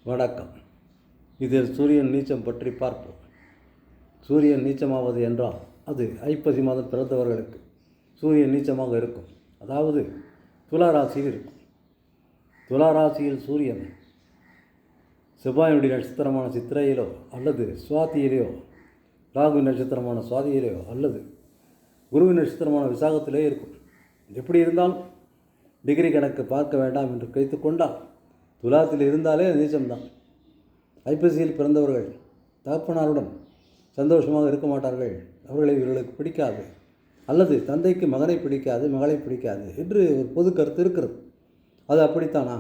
வணக்கம். இதில் சூரியன் நீச்சம் பற்றி பார்ப்போம். சூரியன் நீச்சமாவது என்றால் அது ஐப்பசி மாதம் பிறந்தவர்களுக்கு சூரியன் நீச்சமாக இருக்கும். அதாவது துலா ராசியில் இருக்கும். துலா ராசியில் சூரியன் செவ்வாயினுடைய நட்சத்திரமான சித்திரையிலோ அல்லது சுவாதியிலேயோ, ராகு நட்சத்திரமான சுவாதியிலேயோ அல்லது குருவின் நட்சத்திரமான விசாகத்திலே இருக்கும். எப்படி இருந்தாலும் டிகிரி கணக்கு பார்க்க வேண்டாம் என்று கைத்து கொண்டால் துலாத்தில் இருந்தாலே நீச்சம்தான். ஐப்பசியில் பிறந்தவர்கள் தகப்பனாருடன் சந்தோஷமாக இருக்க மாட்டார்கள். அவர்களை இவர்களுக்கு பிடிக்காது, அல்லது தந்தைக்கு மகனை பிடிக்காது, மகளை பிடிக்காது என்று ஒரு பொது கருத்து இருக்கிறது. அது அப்படித்தானா?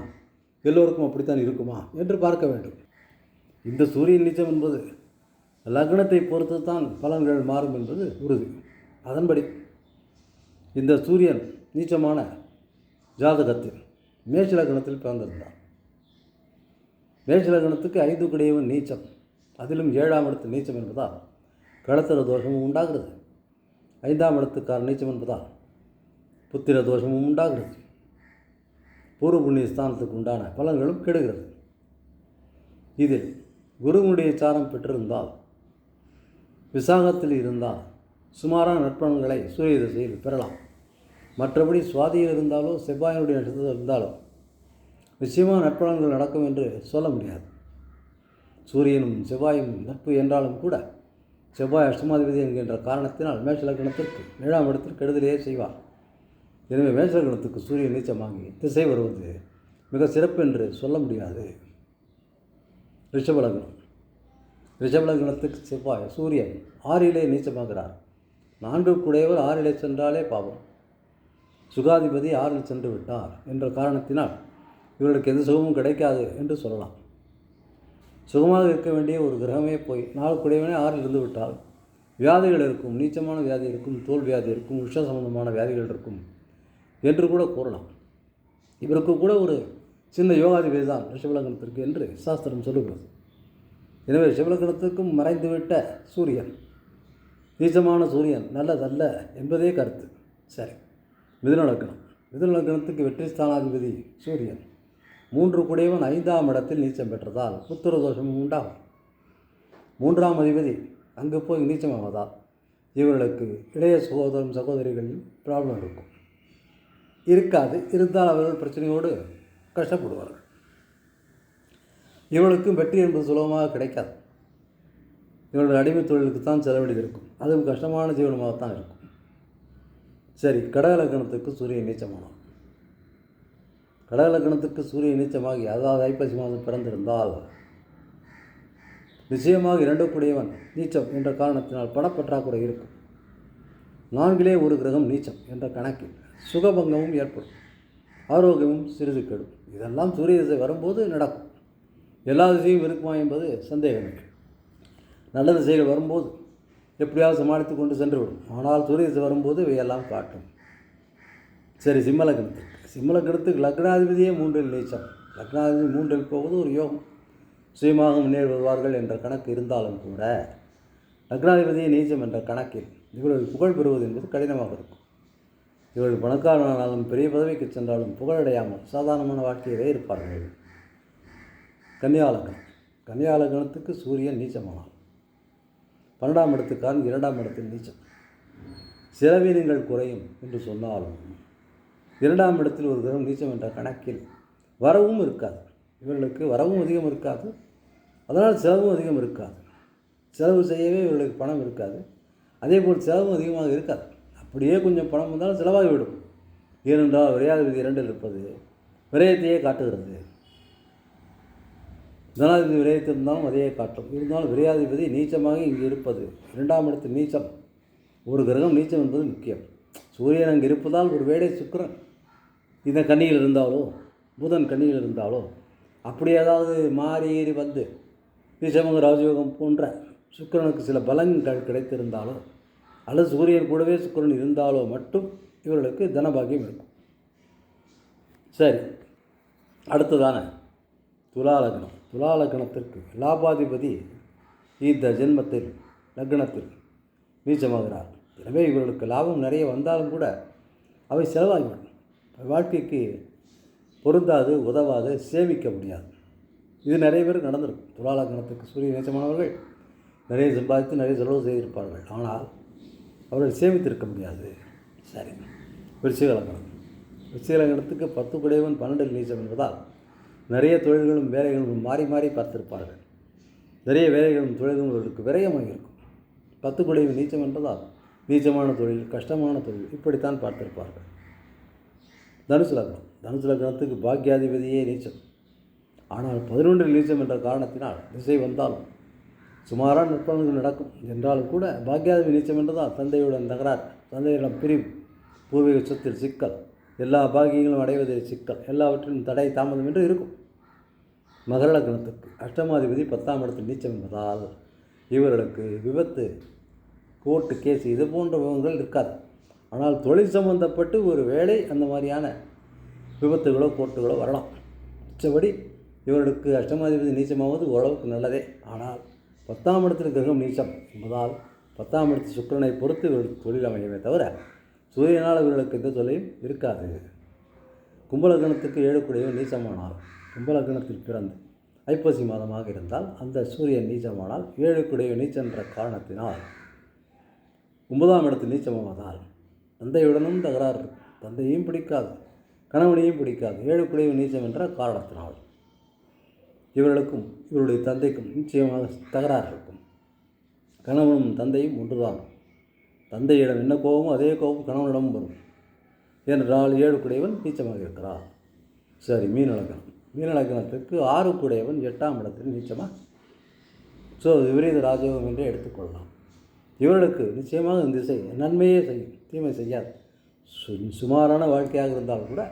எல்லோருக்கும் அப்படித்தான் இருக்குமா என்று பார்க்க வேண்டும். இந்த சூரியன் நீச்சம் என்பது லக்னத்தை பொறுத்து தான் பலன்கள் மாறும் என்பது உறுதி. அதன்படி இந்த சூரியன் நீச்சமான ஜாதகத்தில் மேஷ லக்னத்தில் பிறந்திருந்தார். மேஷ லக்னத்துக்கு 5 குடையவன் நீச்சம், அதிலும் 7ஆம் இடத்து நீச்சம் என்பதால் கடத்திர தோஷமும் உண்டாகிறது. 5ஆம் இடத்துக்கார நீச்சம் என்பதால் புத்திர தோஷமும் உண்டாகிறது. பூர்வ புண்ணிய ஸ்தானத்துக்கு உண்டான பலன்களும் கெடுகிறது. இதில் குருவினுடைய சாரம் பெற்றிருந்தால், விசாகத்தில் இருந்தால் சுமாரான நற்பலன்களை சூரிய திசையில் பெறலாம். மற்றபடி சுவாதியில் இருந்தாலோ செவ்வாயினுடைய நட்சத்திரத்தில் இருந்தாலோ நிச்சயமாக நற்பலன்கள் நடக்கும் என்று சொல்ல முடியாது. சூரியனும் செவ்வாயும் நட்பு என்றாலும் கூட செவ்வாய் அஷ்டமாதிபதி என்கின்ற காரணத்தினால் மேஷ லக்னத்திற்கு 7ஆம் இடத்தில் கெடுதலையே செய்வார். எனவே மேஷ லக்னத்துக்கு சூரியன் நீச்சமாகி திசை வருவது மிக சிறப்பு என்று சொல்ல முடியாது. ரிஷப லக்னம். ரிஷப லக்னத்துக்கு செவ்வாய் சூரியன் 6லே நீச்சமாகிறார். 4 குடையவர் 6லே சென்றாலே பாவம். சுகாதிபதி 6ல் சென்று விட்டார் என்ற காரணத்தினால் இவர்களுக்கு எந்த சுகமும் கிடைக்காது என்று சொல்லலாம். சுகமாக இருக்க வேண்டிய ஒரு கிரகமே போய் 4 குடையவனே 6ல் இருந்து விட்டால் வியாதிகள் இருக்கும், நீச்சமான வியாதி இருக்கும், தோல் வியாதி இருக்கும், உஷ்ண சம்பந்தமான வியாதிகள் இருக்கும் என்று கூட கூறலாம். இவருக்கு கூட ஒரு சின்ன யோகாதிபதி தான் ரிஷபலக்னத்திற்கு என்று சாஸ்திரம் சொல்லுகிறது. எனவே ரிஷபலக்னத்திற்கும் மறைந்துவிட்ட சூரியன், நீச்சமான சூரியன் நல்லதல்ல என்பதே கருத்து. சரி, மிதுன லக்னம். மிதுன லக்னத்துக்கு வெற்றி ஸ்தானாதிபதி சூரியன் 3 குடையவன் 5ஆம் இடத்தில் நீச்சம் பெற்றதால் புத்திர தோஷமும் உண்டாகும். 3ஆம் அதிபதி அங்கு போய் நீச்சமாவதால் இவர்களுக்கு இளைய சகோதரம் சகோதரிகளில் ப்ராப்ளம் இருக்கும். இருக்காது, இருந்தால் அவர்கள் பிரச்சனையோடு கஷ்டப்படுவார்கள். இவர்களுக்கும் வெற்றி என்பது சுலபமாக கிடைக்காது. இவர்கள் அடிமை தொழிலுக்குத்தான் செலவழித்து இருக்கும். அதுவும் கஷ்டமான ஜீவனமாகத்தான் இருக்கும். சரி, கடக லக்னத்துக்கு சூரியன் நீச்சமானார். கடக லக்னத்துக்கு சூரியன் நீச்சமாகி, அதாவது ஐப்பசி மாதம் பிறந்திருந்தால் நிச்சயமாக 2 குடையவன் நீச்சம் என்ற காரணத்தினால் பணப்பற்றாக்குறை இருக்கும். 4லே ஒரு கிரகம் நீச்சம் என்ற கணக்கில் சுகபங்கமும் ஏற்படும், ஆரோக்கியமும் சிறிது கெடும். இதெல்லாம் சூரிய திசை வரும்போது நடக்கும். எல்லா திசையும் இருக்குமா என்பது சந்தேகமே. நல்ல திசைகள் வரும்போது எப்படியாவது சமாளித்து கொண்டு சென்றுவிடும். ஆனால் சூரிய திசை வரும்போது இவையெல்லாம் காட்டும். சரி, சிம்ம லக்னத்துக்கு. சிம்ம லக்னத்துக்கு லக்னாதிபதியே 3ல் நீச்சம். லக்னாதிபதி 3ல் போவது ஒரு யோகம். சுயமாக முன்னேறி வருவார்கள் என்ற கணக்கு இருந்தாலும் கூட லக்னாதிபதியை நீச்சம் என்ற கணக்கில் இவர்கள் புகழ் பெறுவது என்பது கடினமாக இருக்கும். இவர்கள் பணக்காரனாலும் பெரிய பதவிக்கு சென்றாலும் புகழடையாமல் சாதாரணமான வாழ்க்கையிலே இருப்பார்கள். கன்னியா லக்னம். கன்னியா லக்னத்துக்கு சூரியன் நீச்சமானார். 12ஆம் இடத்துக்காரன் 2ஆம் இடத்தில் நீச்சம். செலவினங்கள் குறையும் என்று சொன்னாலும் 2ஆம் இடத்தில் ஒரு கிரகம் நீச்சம் என்ற கணக்கில் வரவும் இருக்காது. இவர்களுக்கு வரவும் அதிகம் இருக்காது, அதனால் செலவும் அதிகம் இருக்காது. செலவு செய்யவே இவர்களுக்கு பணம் இருக்காது. அதேபோல் செலவும் அதிகமாக இருக்காது. அப்படியே கொஞ்சம் பணம் வந்தாலும் செலவாகிவிடும். ஏனென்றால் விரையாதிபதி 2ல் இருப்பது விரயத்தையே காட்டுகிறது. தனாதிபதி விரயத்தில் இருந்தாலும் அதையே காட்டும். இருந்தாலும் விரையாதிபதி நீச்சமாக இங்கு இருப்பது, 2ஆம் இடத்தில் நீச்சம். ஒரு கிரகம் நீச்சம் என்பது முக்கியம். சூரியன் அங்கு இருப்பதால் ஒரு வேளை சுக்கிரன் இந்த கன்னியில் இருந்தாலோ, புதன் கன்னியில் இருந்தாலோ, அப்படி ஏதாவது மாறி ஏறி வந்து நீச்சமங்க ராஜயோகம் போன்ற சுக்கிரனுக்கு சில பலன்கள் கிடைத்திருந்தாலோ, அல்லது சூரியன் கூடவே சுக்கிரன் இருந்தாலோ மட்டும் இவர்களுக்கு தனபாகியம் இருக்கும். சரி, அடுத்ததான துலா லக்னம். துலா லக்னத்திற்கு லாபாதிபதி இந்த ஜென்மத்தில் லக்னத்தில் நீச்சமாகிறார். எனவே இவர்களுக்கு லாபம் நிறைய வந்தாலும் கூட அவை செலவாகிவிடும். வாழ்க்கைக்கு பொருந்தாது, உதவாது, சேமிக்க முடியாது. இது நிறைய பேருக்கு நடந்திருக்கும். துலா லக்னத்துக்கு சூரிய நீச்சமானவர்கள் நிறைய சம்பாதித்து நிறைய செலவு செய்திருப்பார்கள். ஆனால் அவர்கள் சேமித்திருக்க முடியாது. சரி, விருச்சிக லக்னம். விருச்சிக லக்னத்துக்கு 10 குடையவன் 12 நீச்சம் என்பதால் நிறைய தொழில்களும் வேலைகளும் மாறி மாறி பார்த்திருப்பார்கள். நிறைய வேலைகளும் தொழில்களும் அவர்களுக்கு விரயமாக இருக்கும். 10 குடையவன் நீச்சம் என்பதால் நீச்சமான தொழில், கஷ்டமான தொழில் இப்படித்தான் பார்த்திருப்பார்கள். தனுசு லக்னம். தனுசு லக்னத்துக்கு பாக்கியாதிபதியே நீச்சம். ஆனால் 11 நீச்சம் என்ற காரணத்தினால் திசை வந்தாலும் சுமாரான நற்பலன்கள் நடக்கும் என்றாலும் கூட பாக்கியாதிபதி நீச்சம் என்றதால் தந்தையுடன் தகராறு, தந்தையிடம் பிரிவு, பூர்வீக சொத்தில் சிக்கல், எல்லா பாக்கியங்களும் அடைவதில் சிக்கல், எல்லாவற்றிலும் தடை தாமதம் என்று இருக்கும். மகர லக்னத்துக்கு அஷ்டமாதிபதி 10ஆம் இடத்தில் நீச்சம் என்பதால் இவர்களுக்கு விபத்து, கோர்ட்டு கேஸ் இது போன்ற விவரங்கள் இருக்காது. ஆனால் தொழில் சம்பந்தப்பட்டு ஒரு வேளை அந்த மாதிரியான விபத்துகளோ கோர்ட்டுகளோ வரலாம். மிச்சபடி இவர்களுக்கு அஷ்டமாதிபதி நீச்சமாவது ஓரளவுக்கு நல்லதே. ஆனால் 10ஆம் இடத்தில் கிரகம் நீச்சம் என்பதால் 10ஆம் இடத்தில் சுக்கிரனை பொறுத்து இவர்களுக்கு தொழில் அமையவே தவிர சூரியனால் இவர்களுக்கு எந்த தொல்லையும் இருக்காது. கும்பலக்கணத்துக்கு 7 குடையவன் நீச்சமானால், கும்பலக்கணத்தில் பிறந்து ஐப்பசி மாதமாக இருந்தால் அந்த சூரியன் நீச்சமானால் 7 குடையவன் நீச்சம் என்ற காரணத்தினால் 9ஆம் இடத்தில் நீச்சமாவதால் தந்தையுடனும் தகராறு, தந்தையும் பிடிக்காது, கணவனையும் பிடிக்காது. 7 குடையவன் நீச்சம் என்ற காரணத்தினால் இவர்களுக்கும் இவருடைய தந்தைக்கும் நிச்சயமாக தகராறு இருக்கும். கணவனும் தந்தையும் ஒன்றுதான். தந்தையிடம் என்ன கோபமோ அதே கோபம் கணவனிடமும் வரும். ஏனென்றால் 7 குடையவன் நீச்சமாக இருக்கிறார். சரி, மீன லக்னம். மீன லக்னத்துக்கு 6 குடையவன் 8ஆம் இடத்தில் நீச்சமாக. ஸோ விபரீத ராஜயோகம் என்றே எடுத்துக்கொள்ளலாம். இவர்களுக்கு நிச்சயமாக இந்த திசை நன்மையே செய்யும், தீமை செய்யாது. சுமாரான வாழ்க்கையாக இருந்தாலும் கூட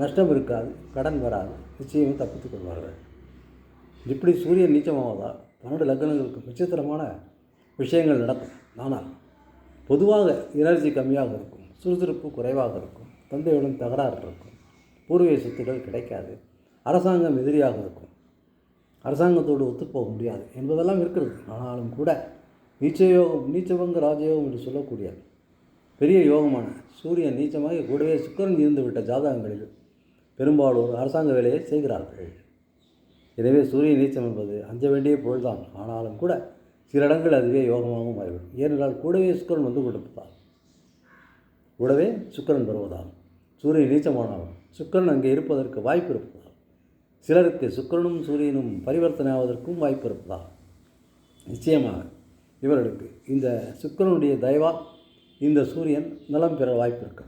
நஷ்டம் இருக்காது, கடன் வராது, நிச்சயமாக தப்பித்துக் கொள்வார்கள். இப்படி சூரியன் நீச்சமாவதால் 12 லக்னங்களுக்கு விசித்திரமான விஷயங்கள் நடக்கும். ஆனால் பொதுவாக எனர்ஜி கம்மியாக இருக்கும், சுறுசுறுப்பு குறைவாக இருக்கும், தந்தையுடன் தகராறு இருக்கும், பூர்வீக சொத்துக்கள் கிடைக்காது, அரசாங்கம் எதிரியாக இருக்கும், அரசாங்கத்தோடு ஒத்துப்போக முடியாது என்பதெல்லாம் இருக்கிறது. ஆனாலும் கூட நீச்சயோகம், நீச்சபங்க ராஜயோகம் என்று சொல்லக்கூடிய பெரிய யோகமான சூரியன் நீச்சமாக கூடவே சுக்கிரன் இருந்துவிட்ட ஜாதகங்களில் பெரும்பாலோர் அரசாங்க வேலையை செய்கிறார்கள். எனவே சூரிய நீச்சம் என்பது அஞ்ச வேண்டிய பொருள்தான். ஆனாலும் கூட சில இடங்கள் அதுவே யோகமாகவும் மாறிவிடும். ஏனென்றால் கூடவே சுக்கிரன் வந்து கொடுப்பதால், கூடவே சுக்கிரன் வருவதால் சூரியன் நீச்சமானாலும் சுக்கிரன் அங்கே இருப்பதற்கு வாய்ப்பு இருப்பதால், சிலருக்கு சுக்கிரனும் சூரியனும் பரிவர்த்தனை ஆவதற்கும் வாய்ப்பு இருப்பதால் நிச்சயமாக இவர்களுக்கு இந்த சுக்கிரனுடைய தயவால் இந்த சூரியன் நலம் பெற வாய்ப்பு இருக்கு.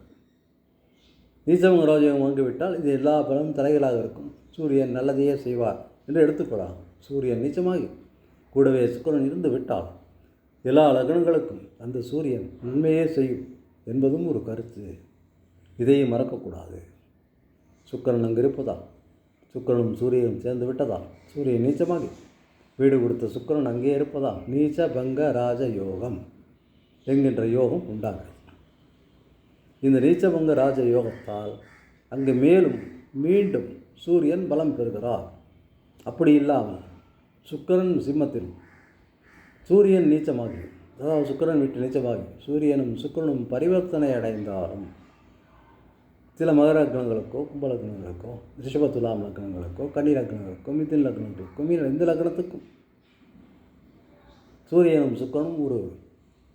நீச்சபங்க ராஜயோகம் வாங்கிவிட்டால் இது எல்லா பலனும் தலைகளாக இருக்கும். சூரியன் நல்லதையே செய்வார் என்று எடுத்துக்கொள்ளலாம். சூரியன் நீச்சமாகி கூடவே சுக்கிரன் இருந்து விட்டால் எல்லா லக்னங்களுக்கும் அந்த சூரியன் நன்மையே செய்யும் என்பதும் ஒரு கருத்து. இதையும் மறக்கக்கூடாது. சுக்கிரன் அங்கு இருப்பதால், சுக்கிரனும் சூரியனும் சேர்ந்து விட்டதால் சூரியன் நீச்சமாகி வீடு கொடுத்த சுக்கிரன் அங்கே இருப்பதால் நீச்ச பங்க ராஜ யோகம் என்கின்ற யோகம் உண்டாகிறது. இந்த நீச்சபங்க ராஜ யோகத்தால் அங்கு மேலும் மீண்டும் சூரியன் பலம் பெறுகிறார். அப்படி இல்லாமல் சுக்கிரன் சிம்மத்தில், சூரியன் நீச்சமாகி, அதாவது சுக்கிரன் விட்டு நீச்சமாகி சூரியனும் சுக்கிரனும் பரிவர்த்தனை அடைந்தாலும் சில மகர லக்னங்களுக்கோ, கும்ப லக்னங்களுக்கோ, ரிஷப துலாம் லக்னங்களுக்கோ, கன்னி லக்னங்களுக்கோ, மிதுன லக்னங்களுக்கோ, இந்த லக்னத்துக்கும் சூரியனும் சுக்கிரனும் ஒரு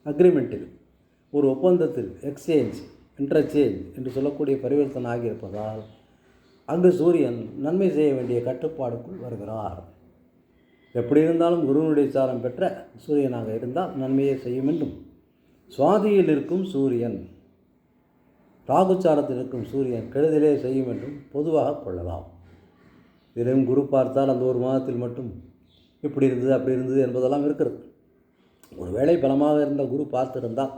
அக்ரிமெண்ட்டில், ஒரு ஒப்பந்தத்தில், எக்ஸ்சேஞ்ச், இன்டர்சேஞ்ச் என்று சொல்லக்கூடிய பரிவர்த்தனை ஆகியிருப்பதால் அங்கு சூரியன் நன்மை செய்ய வேண்டிய கட்டுப்பாடுக்குள் வருகிறார். எப்படி இருந்தாலும் குருவனுடைய சாரம் பெற்ற சூரியனாக இருந்தால் நன்மையை செய்யும் என்றும், சுவாதியில் இருக்கும் சூரியன், ராகுச்சாரத்தில் இருக்கும் சூரியன் கெடுதலே செய்யும் என்றும் பொதுவாக கொள்ளலாம். இதிலும் குரு பார்த்தால் அந்த ஒரு மாதத்தில் மட்டும் இப்படி இருந்தது அப்படி இருந்தது என்பதெல்லாம் இருக்கிறது. ஒருவேளை பலமாக இருந்த குரு பார்த்திருந்தால்,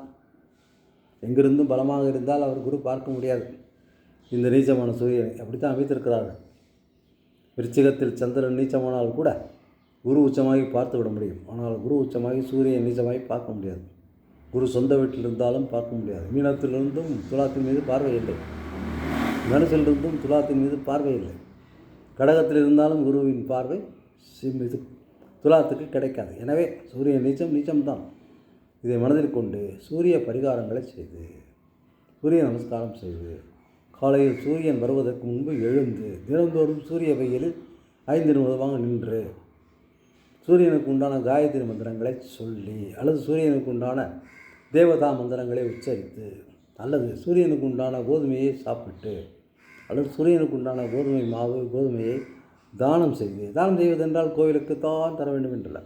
எங்கிருந்தும் பலமாக இருந்தால் அவர் குரு பார்க்க முடியாது. இந்த நீச்சமான சூரியனை அப்படித்தான் அமைத்திருக்கிறார்கள். விருச்சிகத்தில் சந்திரன் நீச்சமானால் கூட குரு உச்சமாகி பார்த்து விட முடியும். ஆனால் குரு உச்சமாகி சூரியன் நீச்சமாகி பார்க்க முடியாது. குரு சொந்த வீட்டில் இருந்தாலும் பார்க்க முடியாது. மீனத்திலிருந்தும் துலாத்தின் மீது பார்வை இல்லை, தனுசிலிருந்தும் துலாத்தின் மீது பார்வை இல்லை. கடகத்தில் இருந்தாலும் குருவின் பார்வை இது துலாத்துக்கு கிடைக்காது. எனவே சூரியன் நீச்சம்தான். இதை மனதில் கொண்டு சூரிய பரிகாரங்களை செய்து, சூரிய நமஸ்காரம் செய்து, காலையில் சூரியன் வருவதற்கு முன்பு எழுந்து தினந்தோறும் சூரிய வெயிலில் 5 நிமிடமாக நின்று சூரியனுக்கு உண்டான காயத்ரி மந்திரங்களை சொல்லி அல்லது சூரியனுக்கு உண்டான தேவதா மந்திரங்களை உச்சரித்து அல்லது சூரியனுக்கு உண்டான கோதுமையை சாப்பிட்டு அல்லது சூரியனுக்கு உண்டான கோதுமை மாவு கோதுமையை தானம் செய்வதென்றால் கோவிலுக்கு தான் தர வேண்டும் என்றல்ல.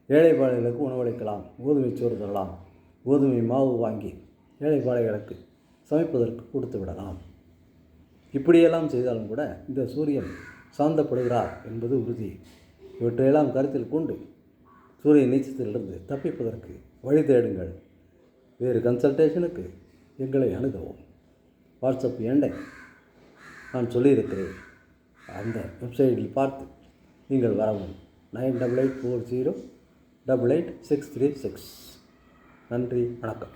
ஏழைப்பாளைகளுக்கு உணவளிக்கலாம், கோதுமை சோறு தரலாம், கோதுமை மாவு வாங்கி ஏழைப்பாளைகளுக்கு சமைப்பதற்கு கொடுத்து விடலாம். இப்படியெல்லாம் செய்தாலும் கூட இந்த சூரியன் சாந்தப்படுகிறார் என்பது உறுதி. இவற்றையெல்லாம் கருத்தில் கொண்டு சூரிய நீச்சத்திலிருந்து தப்பிப்பதற்கு வழி தேடுங்கள். வேறு கன்சல்டேஷனுக்கு எங்களை அணுகவும். வாட்ஸ்அப் எண்ணை நான் சொல்லியிருக்கிறேன். அந்த வெப்சைட்டில் பார்த்து நீங்கள் வரவும். 9884088636. நன்றி, வணக்கம்.